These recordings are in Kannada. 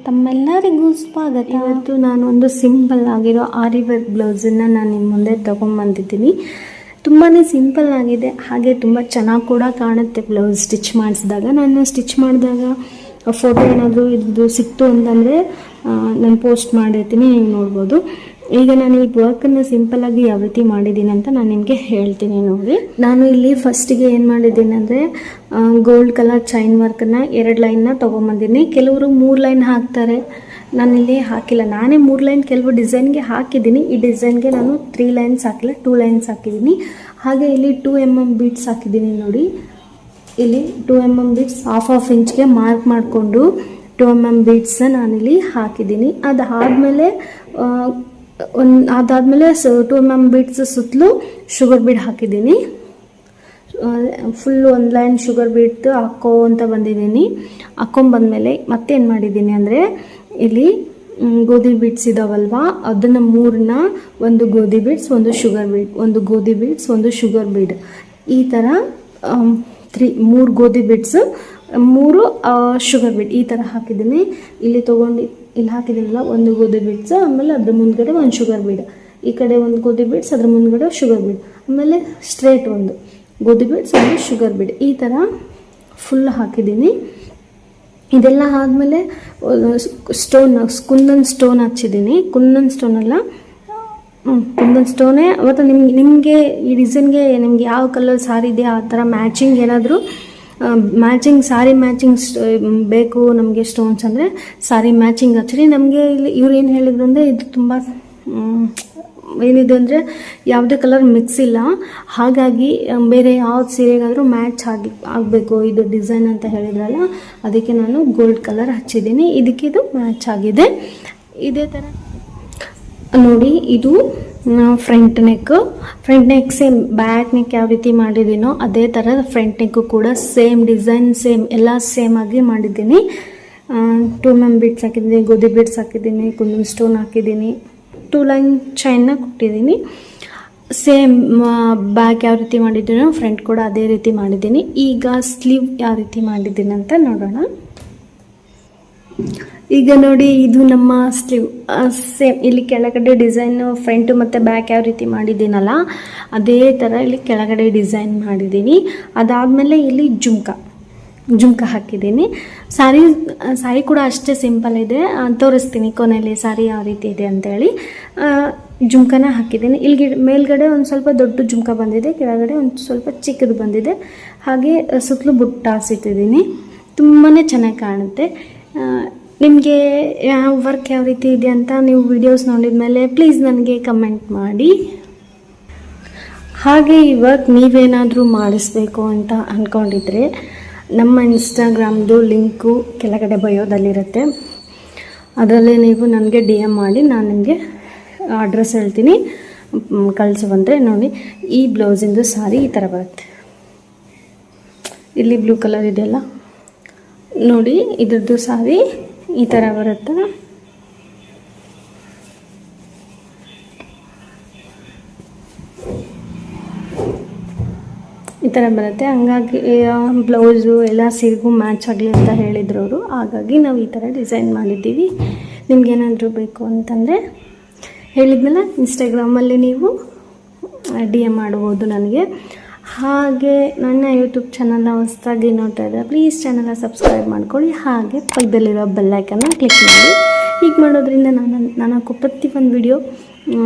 ತಮ್ಮೆಲ್ಲರಿಗೂ ಸ್ವಾಗತ. ಇವತ್ತು ನಾನು ಒಂದು ಸಿಂಪಲ್ ಆಗಿರೋ ಆರಿ ವರ್ಕ್ ಬ್ಲೌಸನ್ನು ನಾನು ನಿಮ್ಮ ಮುಂದೆ ತೊಗೊಂಬಂದಿದ್ದೀನಿ. ತುಂಬಾ ಸಿಂಪಲ್ ಆಗಿದೆ, ಹಾಗೆ ತುಂಬ ಚೆನ್ನಾಗಿ ಕೂಡ ಕಾಣುತ್ತೆ ಬ್ಲೌಸ್ ಸ್ಟಿಚ್ ಮಾಡಿಸಿದಾಗ. ನಾನು ಸ್ಟಿಚ್ ಮಾಡಿದಾಗ ಫೋಟೋ ಏನಾದರೂ ಇದು ಸಿಕ್ತು ಅಂತಂದರೆ ನಾನು ಪೋಸ್ಟ್ ಮಾಡಿರ್ತೀನಿ, ನೀವು ನೋಡ್ಬೋದು. ಈಗ ನಾನು ಈ ವರ್ಕನ್ನು ಸಿಂಪಲ್ಲಾಗಿ ಯಾವ ರೀತಿ ಮಾಡಿದ್ದೀನಿ ಅಂತ ನಾನು ನಿಮಗೆ ಹೇಳ್ತೀನಿ ನೋಡಿ. ನಾನು ಇಲ್ಲಿ ಫಸ್ಟಿಗೆ ಏನು ಮಾಡಿದ್ದೀನಿ ಅಂದರೆ ಗೋಲ್ಡ್ ಕಲರ್ ಚೈನ್ ವರ್ಕನ್ನು 2 ಲೈನ್ನ ತೊಗೊಂಬಂದಿದ್ದೀನಿ. ಕೆಲವರು 3 ಲೈನ್ ಹಾಕ್ತಾರೆ, ನಾನಿಲ್ಲಿ ಹಾಕಿಲ್ಲ. ನಾನೇ 3 ಲೈನ್ ಕೆಲವು ಡಿಸೈನ್ಗೆ ಹಾಕಿದ್ದೀನಿ. ಈ ಡಿಸೈನ್ಗೆ ನಾನು 3 ಲೈನ್ಸ್ ಹಾಕಿಲ್ಲ, 2 ಲೈನ್ಸ್ ಹಾಕಿದ್ದೀನಿ. ಹಾಗೆ ಇಲ್ಲಿ 2 mm ಬೀಡ್ಸ್ ಹಾಕಿದ್ದೀನಿ ನೋಡಿ. ಇಲ್ಲಿ 2 mm ಬೀಡ್ಸ್ ಹಾಫ್ ಇಂಚ್ಗೆ ಮಾರ್ಕ್ ಮಾಡಿಕೊಂಡು 2 mm ಬೀಡ್ಸ್ ನಾನಿಲ್ಲಿ ಹಾಕಿದ್ದೀನಿ. ಅದಾದಮೇಲೆ 2 mm ಬೀಡ್ಸ್ ಸುತ್ತಲೂ ಶುಗರ್ ಬೀಡ್ ಹಾಕಿದ್ದೀನಿ. ಫುಲ್ 1 ಲೈನ್ ಶುಗರ್ ಬೀಡ್ ಹಾಕ್ಕೊಂತ ಬಂದಿದ್ದೀನಿ. ಹಾಕ್ಕೊಂಬಂದಮೇಲೆ ಮತ್ತೇನು ಮಾಡಿದ್ದೀನಿ ಅಂದರೆ ಇಲ್ಲಿ ಗೋಧಿ ಬೀಡ್ಸ್ ಇದಾವಲ್ವಾ, ಅದನ್ನು 3ನ ಒಂದು ಗೋಧಿ ಬೀಡ್ಸ್, ಒಂದು ಶುಗರ್ ಬೀಡ್, ಒಂದು ಗೋಧಿ ಬೀಡ್ಸ್, ಒಂದು ಶುಗರ್ ಬೀಡ್, ಈ ಥರ 3 ಗೋಧಿ ಬೀಡ್ಸ್, 3 ಶುಗರ್ ಬೀಡ್ ಈ ಥರ ಹಾಕಿದ್ದೀನಿ. ಇಲ್ಲಿ ತೊಗೊಂಡು ಇಲ್ಲಿ ಹಾಕಿದ್ದೀನಲ್ಲ, ಒಂದು ಗೋಧಿ ಬೀಡ್ಸ್, ಆಮೇಲೆ ಅದ್ರ ಮುಂದ್ಗಡೆ ಒಂದು ಶುಗರ್ ಬೀಡ್, ಈ ಕಡೆ ಒಂದು ಗೋಧಿ ಬೀಡ್ಸ್, ಅದ್ರ ಮುಂದ್ಗಡೆ ಶುಗರ್ ಬೀಡ್, ಆಮೇಲೆ ಸ್ಟ್ರೇಟ್ ಒಂದು ಗೋಧಿ ಬೀಡ್ಸ್, ಒಂದು ಶುಗರ್ ಬೀಡ್, ಈ ಥರ ಫುಲ್ ಹಾಕಿದ್ದೀನಿ. ಇದೆಲ್ಲ ಆದಮೇಲೆ ಕುಂದನ್ ಸ್ಟೋನ್ ಹಚ್ಚಿದ್ದೀನಿ. ಕುಂದನ್ ಸ್ಟೋನೇ ಮತ್ತು ನಿಮಗೆ ಈ ಡಿಸೈನ್ಗೆ ನಿಮ್ಗೆ ಯಾವ ಕಲರ್ ಸಾರಿ ಇದೆಯಾ ಆ ಥರ ಮ್ಯಾಚಿಂಗ್ ಏನಾದರೂ ಮ್ಯಾಚಿಂಗ್ ಸಾರಿ ಮ್ಯಾಚಿಂಗ್ ಬೇಕು ನಮಗೆ ಸ್ಟೋನ್ಸ್ ಅಂದರೆ ಸಾರಿ ಮ್ಯಾಚಿಂಗ್ ಹಚ್ಚಿರಿ. ನಮಗೆ ಇಲ್ಲಿ ಇವ್ರು ಏನು ಹೇಳಿದ್ರು ಅಂದರೆ ಇದು ತುಂಬ ಏನಿದೆ ಅಂದರೆ ಯಾವುದೇ ಕಲರ್ ಮಿಕ್ಸ್ ಇಲ್ಲ, ಹಾಗಾಗಿ ಬೇರೆ ಯಾವ ಸೀರೆಗಾದರೂ ಮ್ಯಾಚ್ ಆಗಬೇಕು ಇದು ಡಿಸೈನ್ ಅಂತ ಹೇಳಿದ್ರಲ್ಲ, ಅದಕ್ಕೆ ನಾನು ಗೋಲ್ಡ್ ಕಲರ್ ಹಚ್ಚಿದ್ದೀನಿ. ಇದಕ್ಕಿದು ಮ್ಯಾಚ್ ಆಗಿದೆ. ಇದೇ ಥರ ನೋಡಿ, ಇದು front neck same back neck ಯಾವ ರೀತಿ ಮಾಡಿದ್ದೀನೋ ಅದೇ ಥರ ಫ್ರಂಟ್ ನೆಕ್ಕು ಕೂಡ ಸೇಮ್ ಡಿಸೈನ್, ಸೇಮ್ ಎಲ್ಲ ಸೇಮ್ ಆಗಿ ಮಾಡಿದ್ದೀನಿ. 2 mm ಬೀಡ್ಸ್ ಹಾಕಿದ್ದೀನಿ, ಗೋಧಿ ಬೀಡ್ಸ್ ಹಾಕಿದ್ದೀನಿ, ಕುಂದನ್ ಸ್ಟೋನ್ ಹಾಕಿದ್ದೀನಿ, 2 ಲೈನ್ ಚೈನ್ನ ಕೊಟ್ಟಿದ್ದೀನಿ. ಸೇಮ್ ಬ್ಯಾಕ್ ಯಾವ ರೀತಿ ಮಾಡಿದ್ದೀನೋ ಫ್ರಂಟ್ ಕೂಡ ಅದೇ ರೀತಿ ಮಾಡಿದ್ದೀನಿ. ಈಗ ಸ್ಲೀವ್ ಯಾವ ರೀತಿ ಮಾಡಿದ್ದೀನಿ ಅಂತ ನೋಡೋಣ. ಈಗ ನೋಡಿ, ಇದು ನಮ್ಮ ಸ್ಲೀವ್. ಸೇಮ್ ಇಲ್ಲಿ ಕೆಳಗಡೆ ಡಿಸೈನ್ ಫ್ರಂಟು ಮತ್ತು ಬ್ಯಾಕ್ ಯಾವ ರೀತಿ ಮಾಡಿದ್ದೀನಲ್ಲ ಅದೇ ಥರ ಇಲ್ಲಿ ಕೆಳಗಡೆ ಡಿಸೈನ್ ಮಾಡಿದ್ದೀನಿ. ಅದಾದಮೇಲೆ ಇಲ್ಲಿ ಜುಮ್ಕ ಹಾಕಿದ್ದೀನಿ. ಸಾರಿ ಕೂಡ ಅಷ್ಟೇ ಸಿಂಪಲ್ ಇದೆ, ತೋರಿಸ್ತೀನಿ ಕೊನೆಯಲ್ಲಿ ಸಾರಿ ಯಾವ ರೀತಿ ಇದೆ ಅಂತೇಳಿ. ಜುಮ್ಕನ ಹಾಕಿದ್ದೀನಿ. ಇಲ್ಲಿ ಮೇಲ್ಗಡೆ ಒಂದು ಸ್ವಲ್ಪ ದೊಡ್ಡ ಜುಮ್ಕ ಬಂದಿದೆ, ಕೆಳಗಡೆ ಒಂದು ಸ್ವಲ್ಪ ಚಿಕ್ಕದು ಬಂದಿದೆ. ಹಾಗೆ ಸುತ್ತಲೂ ಬುಟ್ಟಾಸಿಟ್ಟಿದ್ದೀನಿ. ತುಂಬಾ ಚೆನ್ನಾಗಿ ಕಾಣುತ್ತೆ. ನಿಮಗೆ ವರ್ಕ್ ಯಾವ ರೀತಿ ಇದೆ ಅಂತ ನೀವು ವಿಡಿಯೋಸ್ ನೋಡಿದ ಮೇಲೆ ಪ್ಲೀಸ್ ನನಗೆ ಕಮೆಂಟ್ ಮಾಡಿ. ಹಾಗೆ ಈ ವರ್ಕ್ ನೀವೇನಾದರೂ ಮಾಡಿಸ್ಬೇಕು ಅಂತ ಅಂದ್ಕೊಂಡಿದ್ರೆ ನಮ್ಮ ಇನ್ಸ್ಟಾಗ್ರಾಮ್ದು ಲಿಂಕು ಕೆಳಗಡೆ ಬಯೋದಲ್ಲಿರುತ್ತೆ, ಅದರಲ್ಲೇ ನೀವು ನನಗೆ DM ಮಾಡಿ, ನಾನು ನಿಮಗೆ ಅಡ್ರೆಸ್ ಹೇಳ್ತೀನಿ, ಕಳಿಸುವಂದರೆ. ನೋಡಿ, ಈ ಬ್ಲೌಸಿಂದು ಸಾರಿ ಈ ಥರ ಬರುತ್ತೆ. ಇಲ್ಲಿ ಬ್ಲೂ ಕಲರ್ ಇದೆಯಲ್ಲ ನೋಡಿ, ಇದ್ರದ್ದು ಸಾರಿ ಈ ಥರ ಬರುತ್ತೆ. ಈ ಥರ ಬರುತ್ತೆ. ಹಂಗಾಗಿ ಬ್ಲೌಸು ಎಲ್ಲ ಸೀರೆಗೂ ಮ್ಯಾಚ್ ಆಗಲಿ ಅಂತ ಹೇಳಿದ್ರು ಅವರು, ಹಾಗಾಗಿ ನಾವು ಈ ಥರ ಡಿಸೈನ್ ಮಾಡಿದ್ದೀವಿ. ನಿಮ್ಗೇನಾದರೂ ಬೇಕು ಅಂತಂದರೆ ಹೇಳಿದ್ಮೇಲೆ ಇನ್ಸ್ಟಾಗ್ರಾಮಲ್ಲಿ ನೀವು DM ಮಾಡ್ಬೋದು ನನಗೆ. ಹಾಗೆ ನನ್ನ ಯೂಟ್ಯೂಬ್ ಚಾನಲ್ನ ಹೊಸದಾಗಿ ನೋಡ್ತಾ ಇದ್ದರೆ ಪ್ಲೀಸ್ ಚಾನಲ್ನ ಸಬ್ಸ್ಕ್ರೈಬ್ ಮಾಡ್ಕೊಳ್ಳಿ. ಹಾಗೆ ಪಕ್ಕದಲ್ಲಿರೋ ಬೆಲ್ಲೈಕನ್ನ ಕ್ಲಿಕ್ ಮಾಡಿ. ಹೀಗೆ ಮಾಡೋದ್ರಿಂದ ನಾನು ಹಾಕೋ ಪ್ರತಿಯೊಂದು ವಿಡಿಯೋ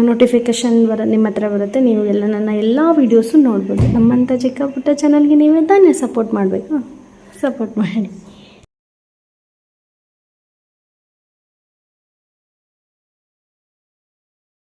ನೋಟಿಫಿಕೇಷನ್ ನಿಮ್ಮ ಹತ್ರ ಬರುತ್ತೆ. ನೀವು ನನ್ನ ಎಲ್ಲ ವೀಡಿಯೋಸು ನೋಡ್ಬೋದು. ನಮ್ಮಂಥ ಚಿಕ್ಕ ಪುಟ್ಟ ಚಾನಲ್ಗೆ ನೀವೇ ತಾನೇ ಸಪೋರ್ಟ್ ಮಾಡಬೇಕು, ಸಪೋರ್ಟ್ ಮಾಡಿ.